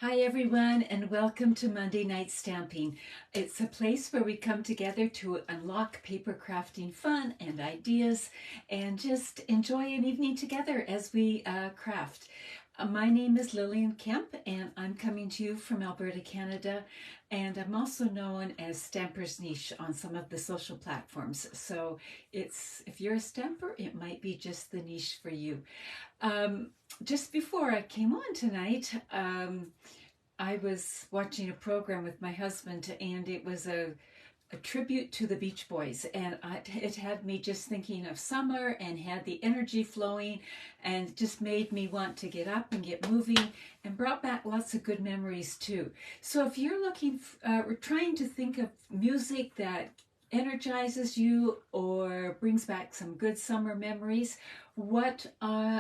Hi everyone, and welcome to Monday Night Stamping. It's a place where we come together to unlock paper crafting fun and ideas and just enjoy an evening together as we craft. My name is Lillian Kemp and I'm coming to you from Alberta, Canada, and I'm also known as Stamper's Niche on some of the social platforms. So if you're a stamper, it might be just the niche for you. Um, just before I came on tonight, I was watching a program with my husband, and it was a tribute to the Beach Boys, and it had me just thinking of summer and had the energy flowing and just made me want to get up and get moving and brought back lots of good memories too. So if you're we're trying to think of music that energizes you or brings back some good summer memories, what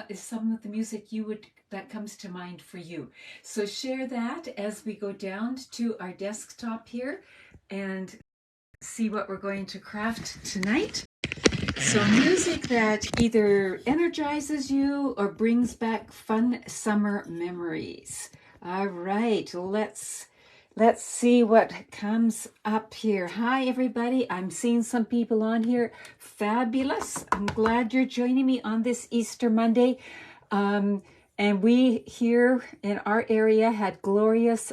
is some of the music that comes to mind for you? So share that as we go down to our desktop here and see what we're going to craft tonight. So music that either energizes you or brings back fun summer memories. All right, let's see what comes up here. Hi everybody, I'm seeing some people on here. Fabulous. I'm glad you're joining me on this Easter Monday. And we here in our area had glorious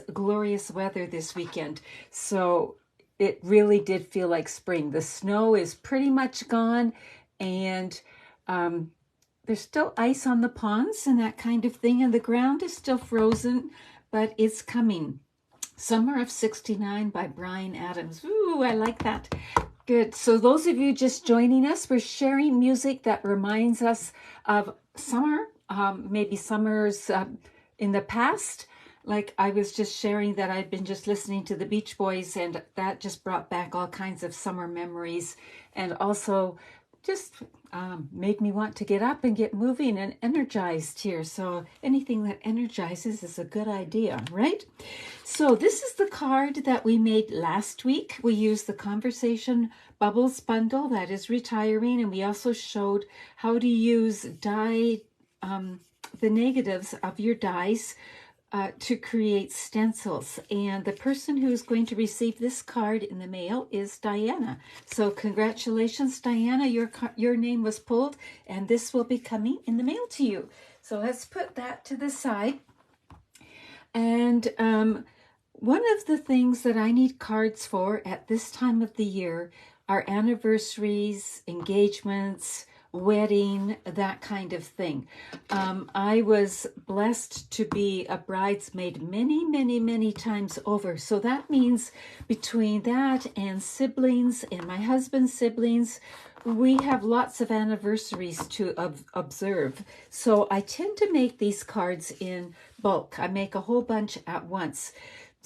weather this weekend. So it really did feel like spring. The snow is pretty much gone, and there's still ice on the ponds and that kind of thing, and the ground is still frozen, but it's coming. Summer of 69 by Bryan Adams. Ooh, I like that. Good. So those of you just joining us, we're sharing music that reminds us of summer, maybe summers in the past. Like I was just sharing that I'd been just listening to the Beach Boys, and that just brought back all kinds of summer memories, and also just made me want to get up and get moving and energized here. So anything that energizes is a good idea, right? So this is the card that we made last week. We used the Conversation Bubbles bundle that is retiring, and we also showed how to use the negatives of your dies to create stencils. And the person who's going to receive this card in the mail is Diana. So congratulations, Diana, your name was pulled, and this will be coming in the mail to you. So let's put that to the side. And one of the things that I need cards for at this time of the year are anniversaries, engagements, wedding, that kind of thing. I was blessed to be a bridesmaid many times over. So that means between that and siblings and my husband's siblings, we have lots of anniversaries to observe. So I tend to make these cards in bulk. I make a whole bunch at once.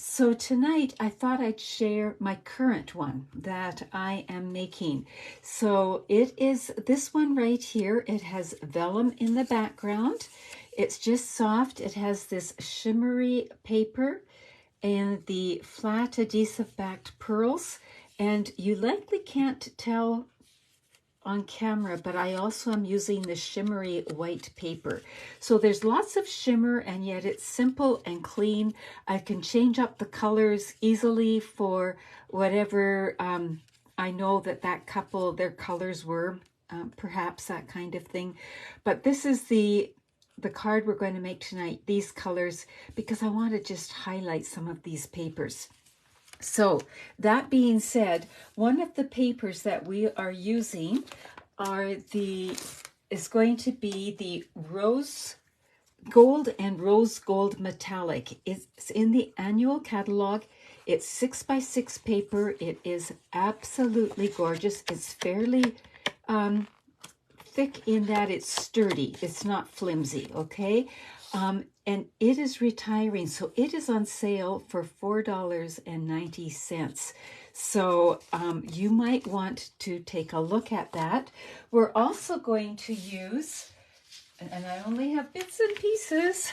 So tonight I thought I'd share my current one that I am making. So it is this one right here. It has vellum in the background. It's just soft. It has this shimmery paper and the flat adhesive backed pearls. And you likely can't tell on camera, but I also am using the shimmery white paper. So there's lots of shimmer, and yet it's simple and clean. I can change up the colors easily for whatever I know that couple, their colors were, perhaps that kind of thing. But this is the card we're going to make tonight, these colors, because I want to just highlight some of these papers. So that being said, one of the papers that we are using is going to be the rose gold and rose gold metallic. It's in the annual catalog. It's 6x6 paper. It is absolutely gorgeous. It's fairly thick in that it's sturdy. It's not flimsy, okay? And it is retiring, so it is on sale for $4.90. So you might want to take a look at that. We're also going to use, and I only have bits and pieces,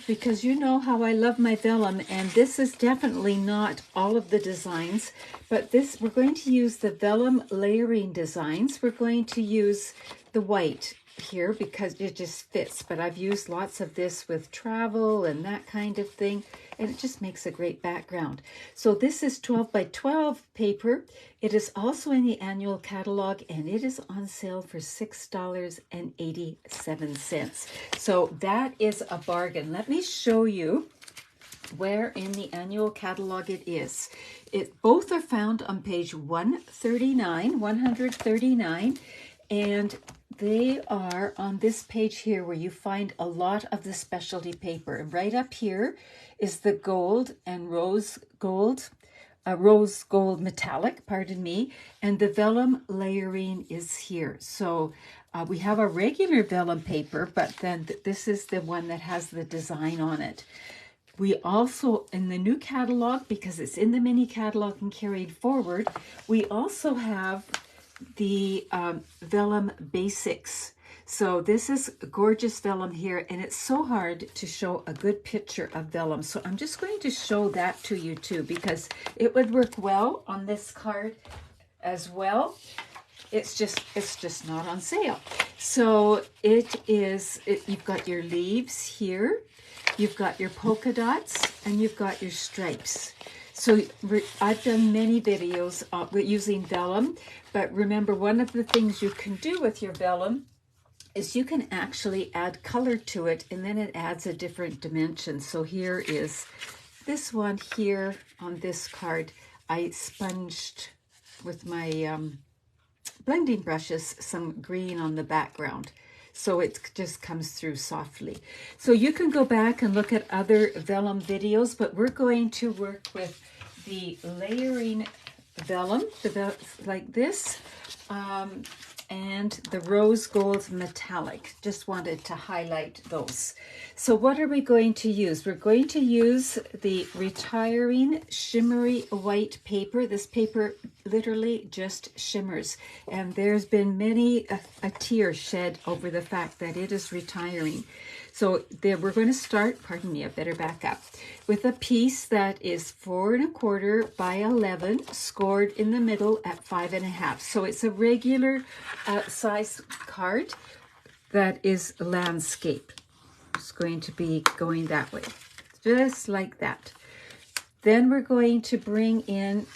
because you know how I love my vellum, and this is definitely not all of the designs, but we're going to use the vellum layering designs. We're going to use the white. here because it just fits, but I've used lots of this with travel and that kind of thing, and it just makes a great background. So this is 12 by 12 paper. It is also in the annual catalog, and it is on sale for $6.87. So that is a bargain. Let me show you where in the annual catalog it is. Both are found on page 139, and they are on this page here where you find a lot of the specialty paper. And right up here is the gold and rose gold metallic, pardon me, and the vellum layering is here. So we have a regular vellum paper, but then this is the one that has the design on it. We also, in the new catalog, because it's in the mini catalog and carried forward, we also have the vellum basics. So this is gorgeous vellum here, and it's so hard to show a good picture of vellum. So I'm just going to show that to you too, because it would work well on this card as well. It's just not on sale. So you've got your leaves here. You've got your polka dots, and you've got your stripes. So I've done many videos using vellum, but remember, one of the things you can do with your vellum is you can actually add color to it, and then it adds a different dimension. So here is this one here on this card. I sponged with my blending brushes some green on the background, so it just comes through softly. So you can go back and look at other vellum videos, but we're going to work with the layering vellum, like this, and the rose gold metallic. Just wanted to highlight those. So what are we going to use? We're going to use the retiring shimmery white paper. This paper literally just shimmers, and there's been many a tear shed over the fact that it is retiring. So there, we're going to start, pardon me, I better back up, with a piece that is 4 1/4 by 11, scored in the middle at 5 1/2. So it's a regular size card that is landscape. It's going to be going that way, just like that. Then we're going to bring in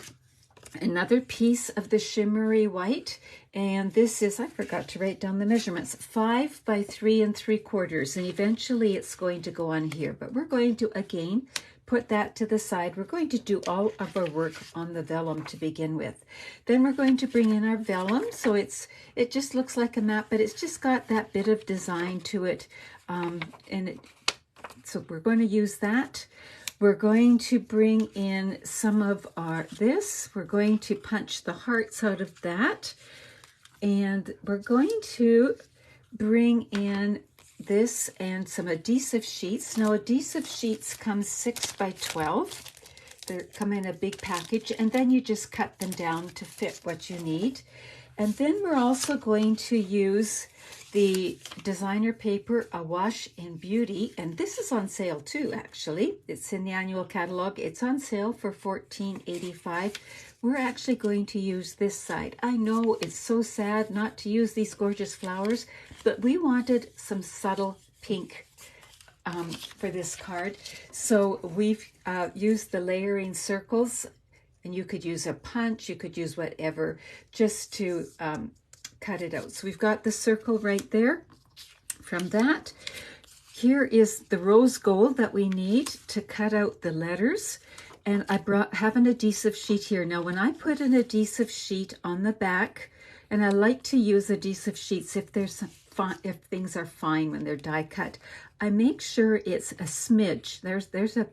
another piece of the shimmery white, and this is, I forgot to write down the measurements, 5 by 3 3/4, and eventually it's going to go on here, but we're going to again put that to the side. We're going to do all of our work on the vellum to begin with. Then we're going to bring in our vellum. So it just looks like a map, but it's just got that bit of design to it, so we're going to use that. We're going to bring in some of this. We're going to punch the hearts out of that. And we're going to bring in this and some adhesive sheets. Now, adhesive sheets come 6 by 12. They come in a big package, and then you just cut them down to fit what you need. And then we're also going to use the designer paper, A Wash in Beauty, and this is on sale too, actually. It's in the annual catalog. It's on sale for $14.85. We're actually going to use this side. I know it's so sad not to use these gorgeous flowers, but we wanted some subtle pink for this card. So we've used the layering circles, and you could use a punch, you could use whatever, just to cut it out. So we've got the circle right there. From that, here is the rose gold that we need to cut out the letters. And I have an adhesive sheet here. Now, when I put an adhesive sheet on the back, and I like to use adhesive sheets if things are fine when they're die cut, I make sure it's a smidge. There's a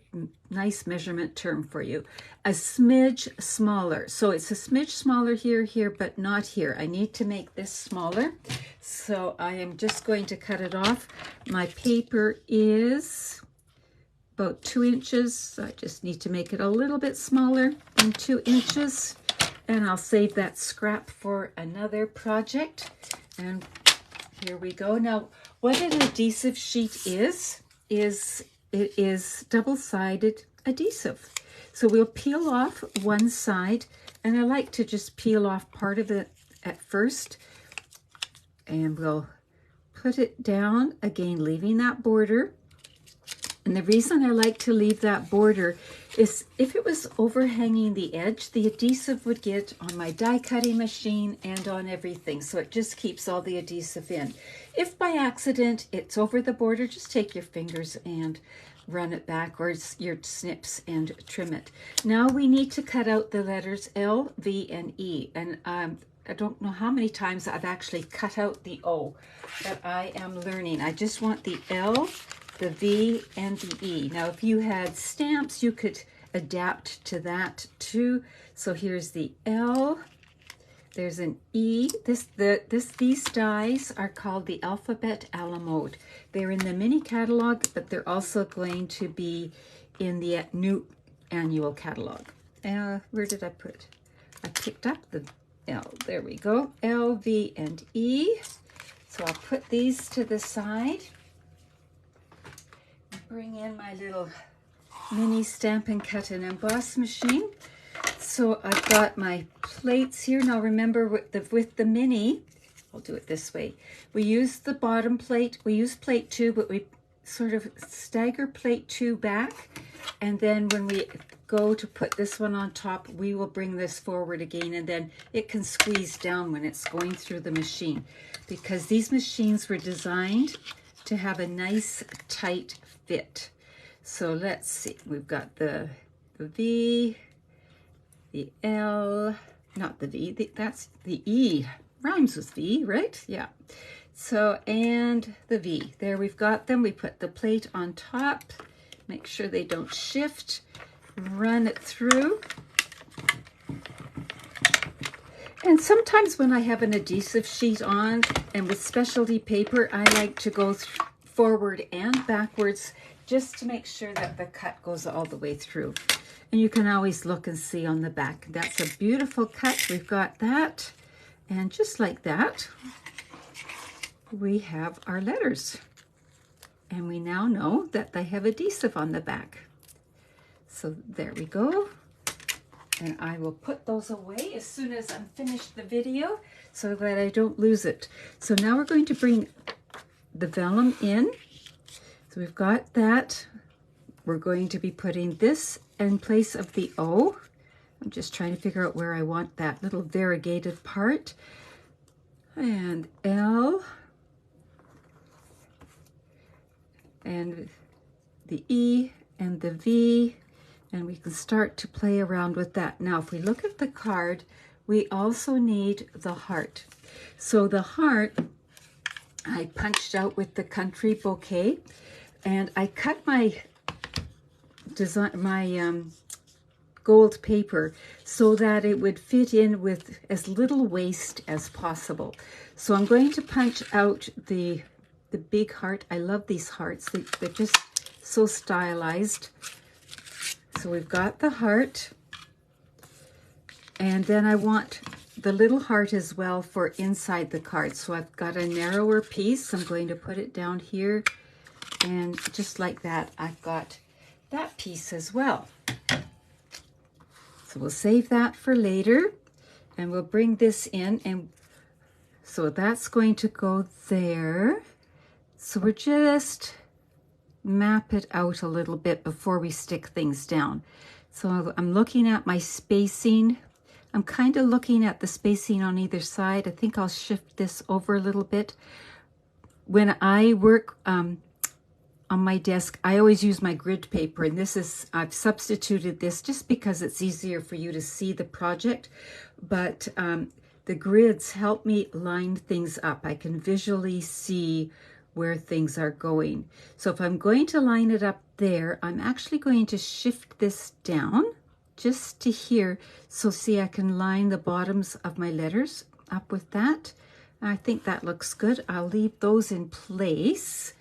nice measurement term for you. A smidge smaller. So it's a smidge smaller here, but not here. I need to make this smaller. So I am just going to cut it off. My paper is about 2 inches. So I just need to make it a little bit smaller than 2 inches. And I'll save that scrap for another project. And here we go. Now, what an adhesive sheet is it is double-sided adhesive. So we'll peel off one side, and I like to just peel off part of it at first, and we'll put it down, again leaving that border. And the reason I like to leave that border is if it was overhanging the edge, the adhesive would get on my die cutting machine and on everything. So it just keeps all the adhesive in. If by accident it's over the border, just take your fingers and run it back, or your snips, and trim it. Now we need to cut out the letters L, V, and E. And I don't know how many times I've actually cut out the O, but I am learning. I just want the L, the V, and the E. Now, if you had stamps, you could adapt to that too. So here's the L. There's an E. These dies are called the Alphabet a la mode. They're in the mini catalog, but they're also going to be in the new annual catalog. Where did I put? I picked up the L. There we go. L, V, and E. So I'll put these to the side. Bring in my little mini stamp and cut and emboss machine. So I've got my plates here. Now remember with the mini, I'll do it this way. We use the bottom plate. We use plate 2, but we sort of stagger plate 2 back. And then when we go to put this one on top, we will bring this forward again, and then it can squeeze down when it's going through the machine, because these machines were designed to have a nice tight fit. So let's see, we've got the V, the L, not the V, that's the E, rhymes with V, right? Yeah. So, and the V, there we've got them. We put the plate on top, make sure they don't shift, run it through. And sometimes when I have an adhesive sheet on and with specialty paper, I like to go forward and backwards just to make sure that the cut goes all the way through. And you can always look and see on the back. That's a beautiful cut. We've got that. And just like that, we have our letters. And we now know that they have adhesive on the back. So there we go. And I will put those away as soon as I'm finished the video so that I don't lose it. So now we're going to bring the vellum in. So we've got that. We're going to be putting this in place of the O. I'm just trying to figure out where I want that little variegated part. And L. And the E and the V. And we can start to play around with that. Now, if we look at the card, we also need the heart. So the heart, I punched out with the country bouquet, and I cut my design, my gold paper so that it would fit in with as little waste as possible. So I'm going to punch out the big heart. I love these hearts. They're just so stylized. So we've got the heart, and then I want the little heart as well for inside the card. So I've got a narrower piece. I'm going to put it down here, and just like that, I've got that piece as well. So we'll save that for later, and we'll bring this in, and so that's going to go there. So we're just map it out a little bit before we stick things down. So I'm looking at my spacing. I'm kind of looking at the spacing on either side. I think I'll shift this over a little bit. When I work on my desk, I always use my grid paper, and I've substituted this just because it's easier for you to see the project, but the grids help me line things up. I can visually see where things are going. So if I'm going to line it up there, I'm actually going to shift this down just to here. So see, I can line the bottoms of my letters up with that. I think that looks good. I'll leave those in place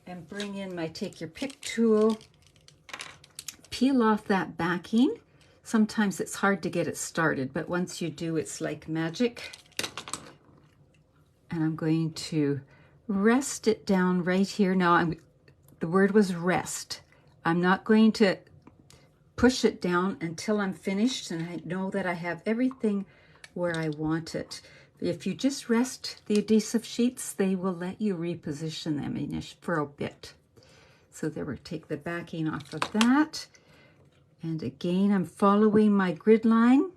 and bring in my take your pick tool, peel off that backing. Sometimes it's hard to get it started, but once you do, it's like magic. And I'm going to rest it down right here. Now, the word was rest. I'm not going to push it down until I'm finished and I know that I have everything where I want it. If you just rest the adhesive sheets, they will let you reposition them for a bit. So there we take the backing off of that. And again, I'm following my grid line.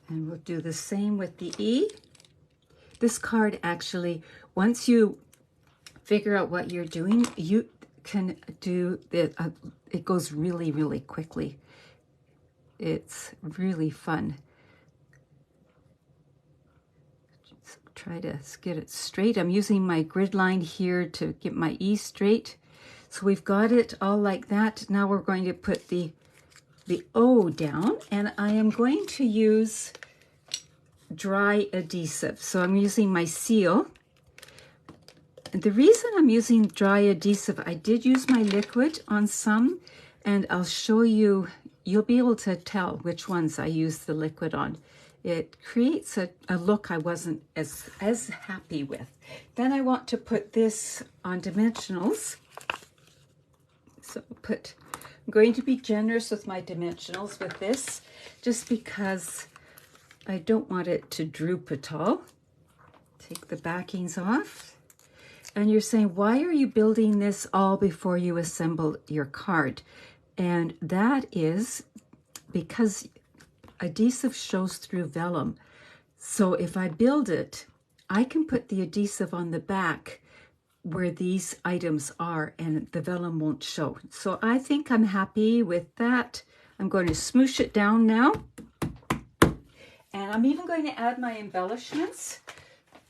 And we'll do the same with the E. This card actually, once you figure out what you're doing, you can do it. It goes really, really quickly. It's really fun. Just try to get it straight. I'm using my grid line here to get my E straight. So we've got it all like that. Now we're going to put the O down, and I am going to use dry adhesive. So I'm using my seal. And the reason I'm using dry adhesive, I did use my liquid on some, and I'll show you, you'll be able to tell which ones I used the liquid on. It creates a look I wasn't as happy with. Then I want to put this on dimensionals. So I'm going to be generous with my dimensionals with this, just because I don't want it to droop at all. Take the backings off. And you're saying, why are you building this all before you assemble your card? And that is because adhesive shows through vellum. So if I build it, I can put the adhesive on the back where these items are, and the vellum won't show. So I think I'm happy with that. I'm going to smoosh it down now. And I'm even going to add my embellishments,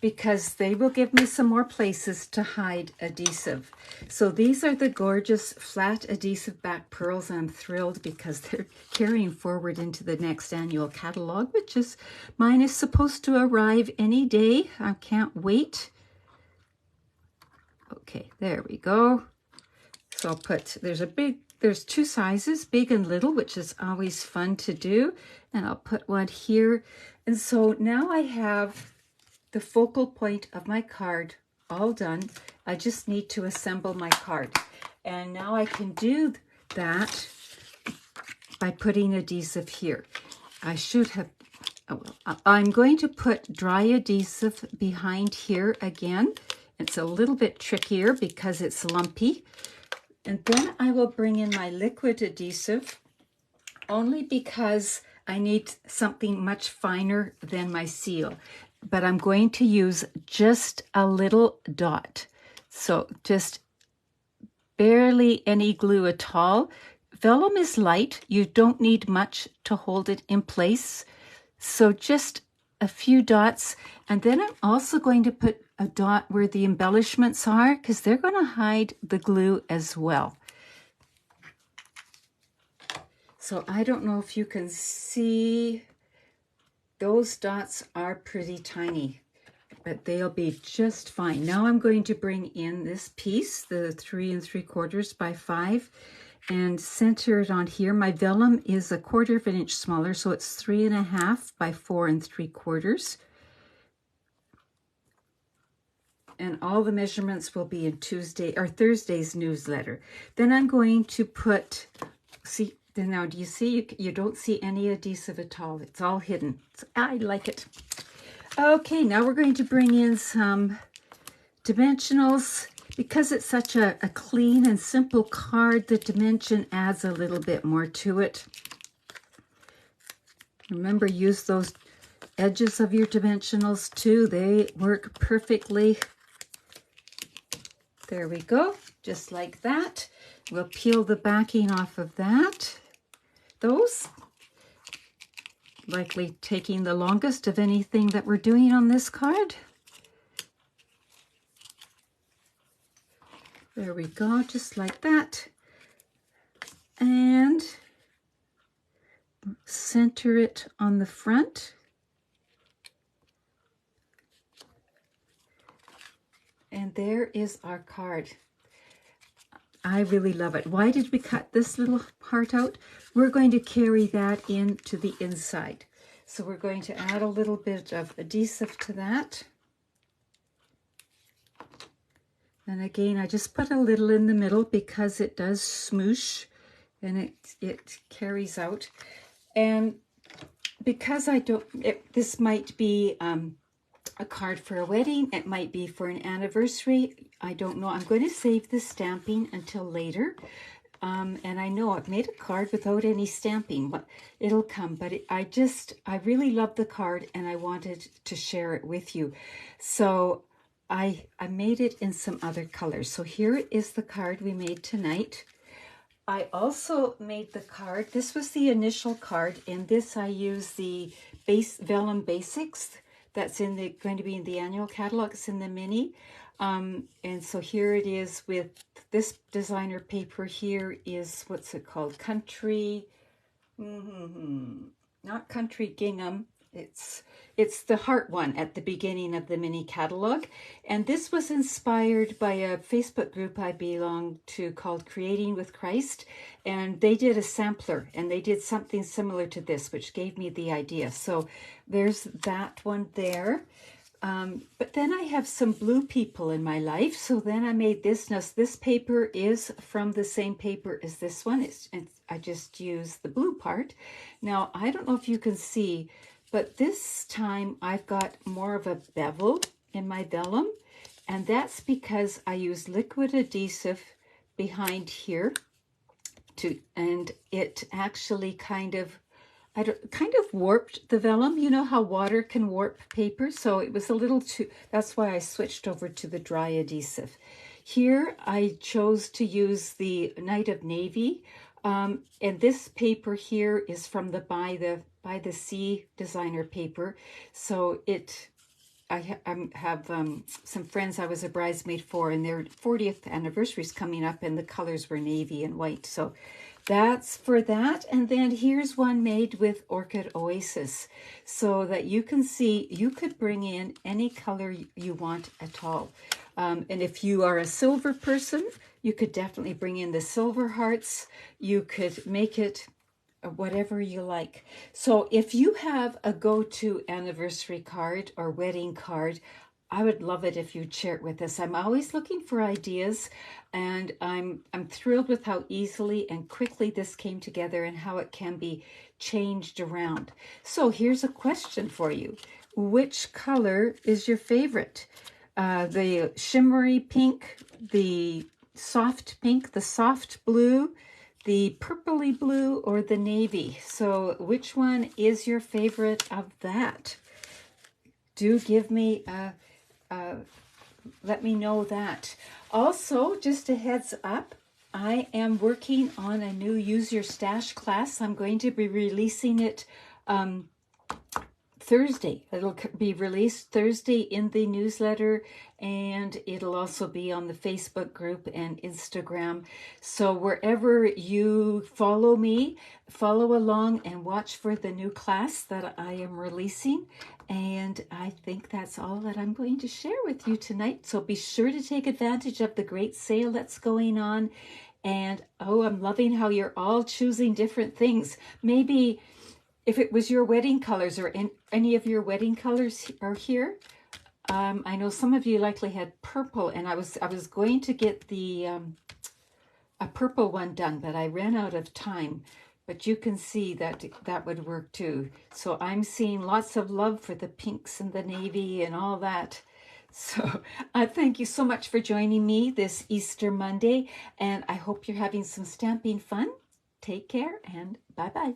because they will give me some more places to hide adhesive. So these are the gorgeous flat adhesive back pearls, and I'm thrilled because they're carrying forward into the next annual catalog, which is, mine is supposed to arrive any day. I can't wait. Okay, there we go. So I'll put, there's two sizes, big and little, which is always fun to do. And I'll put one here. And so now I have the focal point of my card all done. I just need to assemble my card. And now I can do that by putting adhesive here. I should have, I'm going to put dry adhesive behind here again. It's a little bit trickier because it's lumpy. And then I will bring in my liquid adhesive, only because I need something much finer than my seal. But I'm going to use just a little dot. So just barely any glue at all. Vellum is light. You don't need much to hold it in place. So just a few dots. And then I'm also going to put a dot where the embellishments are, because they're going to hide the glue as well. So I don't know if you can see, those dots are pretty tiny, but they'll be just fine. Now I'm going to bring in this piece, the 3 3/4 by 5, and center it on here. My vellum is 1/4 of an inch smaller, so it's 3 1/2 by 4 3/4. And all the measurements will be in Thursday's newsletter. Then I'm going to put, see, now do you see, you don't see any adhesive at all. It's all hidden. So I like it. Okay, now we're going to bring in some dimensionals. Because it's such a clean and simple card, the dimension adds a little bit more to it. Remember, use those edges of your dimensionals too. They work perfectly. There we go, just like that. We'll peel the backing off of those. Likely taking the longest of anything that we're doing on this card. There we go, just like that. And center it on the front. And there is our card. I really love it. Why did we cut this little part out? We're going to carry that into the inside. So we're going to add a little bit of adhesive to that. And again, I just put a little in the middle because it does smoosh and it carries out. And because I don't, this might be a card for a wedding. It might be for an anniversary. I don't know. I'm going to save the stamping until later. And I know I've made a card without any stamping, but it'll come. But I really love the card and I wanted to share it with you. So I made it in some other colors. So here is the card we made tonight. I also made the card. This was the initial card. In this, I use the Vellum Basics. That's going to be in the annual catalog. It's in the mini. And so here it is with this designer paper. Here is, what's it called? Country, not Country Gingham. It's the heart one at the beginning of the mini catalog. And this was inspired by a Facebook group I belong to called Creating with Christ. And they did a sampler and they did something similar to this, which gave me the idea. So there's that one there. But then I have some blue people in my life. So then I made this. Now this paper is from the same paper as this one. I just used the blue part. Now, I don't know if you can see, but this time I've got more of a bevel in my vellum. And that's because I used liquid adhesive behind here and it actually kind of warped the vellum. You know how water can warp paper? So it was a little too, that's why I switched over to the dry adhesive. Here I chose to use the Night of Navy. And this paper here is from the By the Sea designer paper. So I have some friends I was a bridesmaid for, and their 40th anniversary is coming up, and the colors were navy and white. So that's for that. And then here's one made with Orchid Oasis, so that you can see you could bring in any color you want at all. And if you are a silver person, you could definitely bring in the silver hearts. You could make it whatever you like. So if you have a go-to anniversary card or wedding card, I would love it if you'd share it with us. I'm always looking for ideas, and I'm thrilled with how easily and quickly this came together and how it can be changed around. So here's a question for you. Which color is your favorite? The shimmery pink, the soft pink, the soft blue, the purpley blue, or the navy? So which one is your favorite of that? Do give me let me know that. Also, just a heads up, I am working on a new Use Your Stash class. I'm going to be releasing it Thursday. It'll be released Thursday in the newsletter, and it'll also be on the Facebook group and Instagram. So wherever you follow me, follow along and watch for the new class that I am releasing. And I think that's all that I'm going to share with you tonight. So be sure to take advantage of the great sale that's going on. And oh, I'm loving how you're all choosing different things. Maybe if it was your wedding colors, or any of your wedding colors are here. I know some of you likely had purple, and I was going to get the a purple one done, but I ran out of time. But you can see that that would work too. So I'm seeing lots of love for the pinks and the navy and all that. So thank you so much for joining me this Easter Monday, and I hope you're having some stamping fun. Take care and bye-bye.